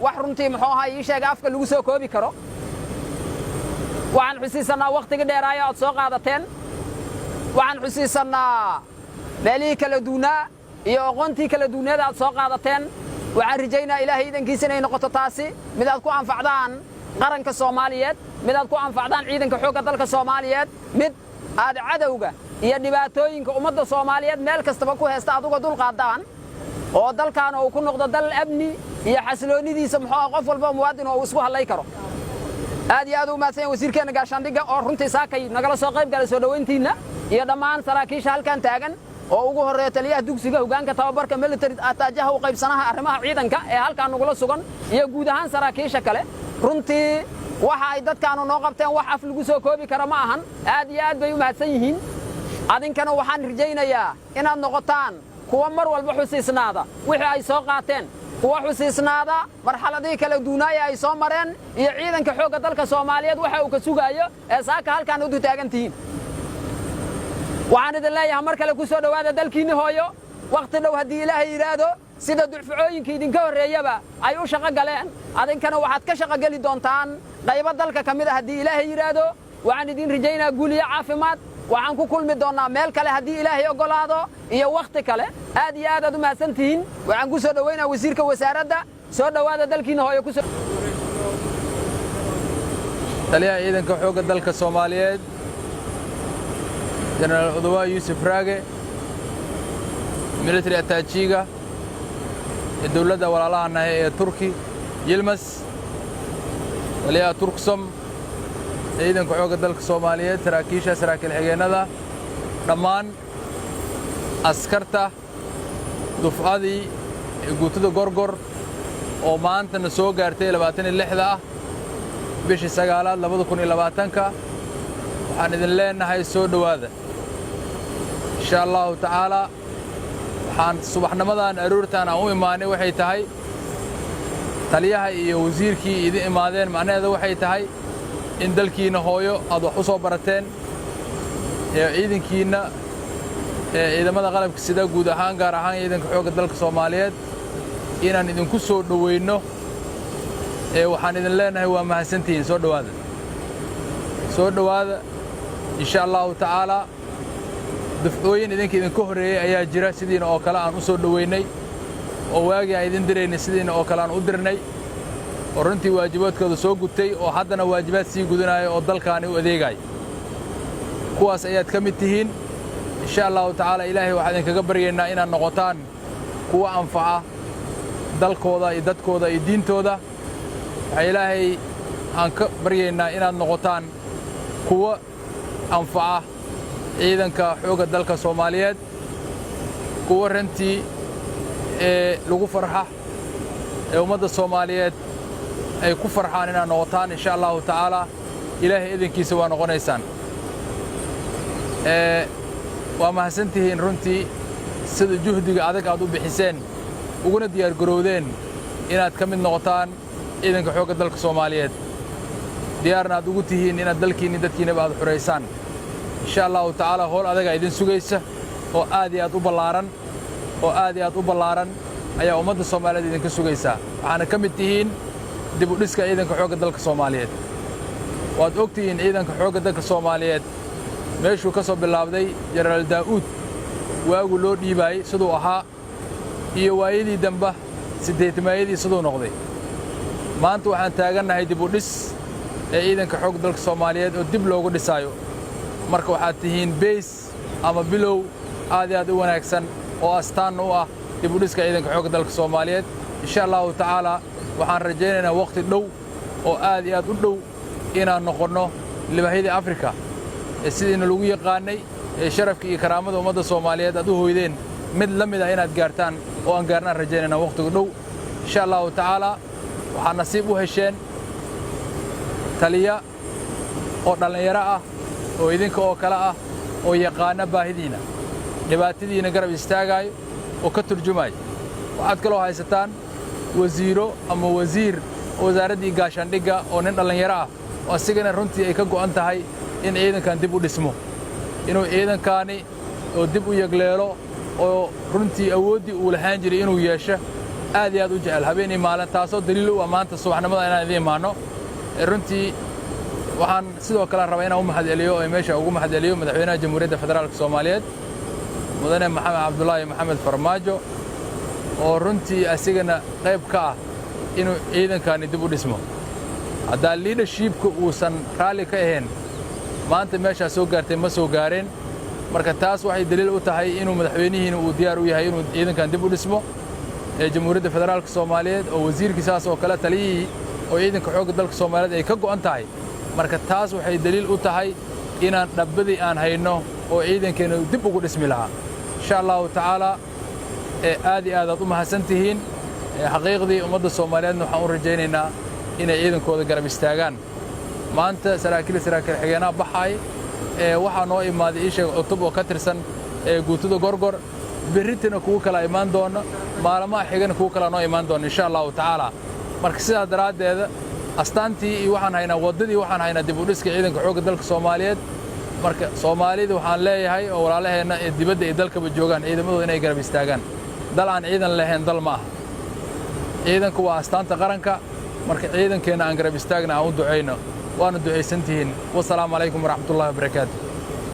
wax runtii muxuu ahaa ii sheega afka lagu soo koobi karo waxaan xusiisanaa waqtiga dheeraaya aad soo qaadateen waxaan xusiisanaa meelihii kala duunaa iyo aqoontii kala duunyada aad soo qaadateen waxaan rajaynaa ilaahay idankiisa inay noqoto taasi mid aad ku anfacdaan qaranka Soomaaliyeed mid aad ku anfacdaan ciidanka xoogga dalka Soomaaliyeed mid aad cadawga iyo dhibaatooyinka ummadda Soomaaliyeed meel kastaba ku heesta aduga dul qaadaan oo dalkan uu ku noqdo dal amni iyo xasiloonidiisa muxuu qof walba muwaadin oo isku halay karo aad iyo aad u mahadsan wasiirkeena gaashaandhigga oo runtii saakay nagala soo qayb galay soo dhaweyntiina iyo dhammaan saraakiisha halkan taagan oo ugu horeeya taliyaha dugsiga hoggaanka tababarka military ataajaha u qaybsanaha arrimaha ciidanka ee halkan nagula sugan iyo guud ahaan saraakiisha kale runtii waxa ay dadkaanu noo qabteen wax af lagu soo koobi karo ma ahan aad iyo aad bay u mahadsan yihiin adinkana waxaan rajaynayaa inaad noqotaan kuwa mar walba xusiisnaada wixii ay soo qaateen kuwa xusiisnaada marxaladii kala duunaaya ay soo mareen iyo ciidanka xoogga dalka Soomaaliyeed waxa uu ka sugayo ee saaka halkan u taagantiin waxaan idin leeyahay mar kale ku soo dhawaada dalkiina hooyo waqti dhow hadii Ilaahay yiraahdo sida dulficooyinka idinka horeeyaba ay u shaqo galeen adinkana waxaad ka shaqo gali doontaan qaybo dalka kamid ah hadii Ilaahay yiraahdo waxaan idin rajaynaa guul iyo caafimaad waxaan ku kulmi doonaa meel kale hadii Ilaahay ogolaado iyo waqti kale aad iyo aad u mahadsantihiin waxaan ku soo dhaweynaa wasiirka wasaaradda soo dhawaada dalkiina hooyo ku soo taliyaha ciidanka xoogga dalka Soomaaliyeed General Odawa Yusuf Raage military attachee-ga dawladda walaalahana ee Turki Yilmaz taliyaha Turksom ciidanka xoogga dalka Soomaaliyeed saraakiisha saraakiil xigeenada dhammaan askarta dufcadii guutada gorgor oo maanta soo gaartay 26 ah bishii 9aad 2020 waxaan idin leenahay soo dhawaada insha Allah ta'ala waxaan subaxnimadan aroortaan aan u imaanay waxay tahay taliyaha iyo wasiirkii idin imaadeen macnaheedu waxay tahay in dalkiina hooyo aad wax u soo barateen ee ciidankiina ciidamada qalabka sida guud ahaan gaar ahaan ciidanka xoogga dalka Soomaaliyeed inaan idinku soo dhaweyno waxaan idin leenahay waa mahadsantihiin soo dhawaada insha Allah ta'ala dufcooyin idinka horeeyay ayaa jira sidiina oo kale aan u soo dhaweynay oo waagi ay idin direynay sidiina oo kale aan u dirnay oo runtii waajibaadkooda soo gutay oo haddana waajibaad sii gudanayo oo dalkaani u adeegay kuwaas ayaad ka mid tihiin insha Allah ta'ala ilaahay waxaan idinkaga baryaynaa inaad noqotaan kuwa anfaca dalkooda iyo dadkooda iyo diintooda waxa ilaahay aan ka baryaynaa inaad noqotaan kuwa anfaca ciidanka xoogga dalka Soomaaliyeed kuwa rantii lagu farxa ummadda Soomaaliyeed ay ku farxaan inaad noqotaan insha Allah ta'ala ilaahay idinkiisa waa noqonaysaan waa mahadsantihiin runtii sida juhdiga adag aad u bixiseen uguna diyaar garowdeen inaad ka mid noqotaan ciidanka xoogga dalka Soomaaliyeed diyaarna aad ugu tihiin inaad dalkiina dadkiina baad xureysaan insha Allah ta'ala hool adag ay idin sugaysa oo aad iyo aad u ballaaran ayaa ummadda Soomaaliyeed idinka sugaysa waxaana ka mid tihiin dib u dhiska ciidanka xoogga dalka Soomaaliyeed waad ogtihiin ciidanka xoogga dalka Soomaaliyeed meeshuu ka soo bilaabday General Daawud waagu loo dhiibay sidoo ahaa iyo waayadii damba 8 sidoo noqday maanta waxaan taaganahay dib u dhis ciidanka xoogga dalka Soomaaliyeed oo dib loogu dhisayo marka waxaad tihiin base ama bilow aad iyo aad u wanaagsan oo astaan u ah dib u dhiska ciidanka xoogga dalka Soomaaliyeed insha Allah ta'ala waxaan rajaynaynaa waqti dhow oo aad iyo aad u dhow inaan noqono libaahyada Afrika sidiina lagu yaqaanay sharafka iyo karaamada ummadda Soomaaliyeed aad u hooydeen mid la mid ah inaad gaartaan oo aan gaarnaan rajaynaynaa waqtiga dhow insha Allah ta'ala waxaan nasiib u hesheen taliya oo dhalinyaro ah oo idinka oo kala ah oo yaqaana baahidiina dhibaatadiina garab istaagayo oo ka turjumay waxaad kaloo haysataan wasiiro ama wasiir wasaaradii gaashaandhigga oo nin dhalinyaro ah oo asigana runtii ay ka go'an tahay in ciidankan dib u dhismo inuu ciidankaani oo dib u yagleelo oo runtii awoodii uu lahaan jiray inuu yeesho aad iyo aad u jecel habeenii maalin taasoo daliil u ah maanta subaxnimada inaan idiin imaanno runtii waxaan sidoo kale rabaa inaan u mahadceliyo oo meesha ugu mahadceliyo madaxweynaha jamhuuriyadda federaalka Soomaaliyeed mudane maxamed cabdullaahi maxamed farmaajo oo runtii asigana qayb ka ah inuu ciidankani dib u dhismo haddaa leadershipka uusan raalli ka ahayn maanta meeshaa soo gaartay ma soo gaareen marka taas waxay daliil u tahay inuu madaxweynihiina uu diyaar u yahay inuu ciidankan dib u dhismo ee jamhuuriyadda federaalka Soomaaliyeed oo wasiirkiisaas oo kale taliyay oo ciidanka xoogga dalka Soomaaliyeed ay ka go'an tahay marka taas waxay daliil u tahay inaan dhabbadii aan hayno oo ciidankeena dib ugu dhismi lahaa insha Allah ta'ala aad iyo aad u mahadsantihiin xaqiiqdii ummadda Soomaaliyeed waxaan u rajaynaynaa inay ciidankooda garab istaagaan maanta saraakiil xigeenaha baxay waxaa noo imaaday isha cutub oo ka tirsan guutada gorgor berritina kuwa kala imaan doona maalmaha xigana kuwa kala noo imaan doona insha Allah ta'ala marka sidaa daraadeeda astaantii iyo waxaan haynaa wadadii waxaan haynaa dib u dhiska ciidanka xoogga dalka Soomaaliyeed marka Soomaalida waxaan leeyahay oo walaalaheena ee dibadda ee dalkaba joogaan ciidamadooda inay garab istaagaan dal aan ciidan lahayn dal ma aha ciidanku waa astaanta qaranka marka ciidankeena aan garab istaagna aan u duceyno waana duceysantihiin wassalaamu calaykum waraxmatullaahi wabarakaatuh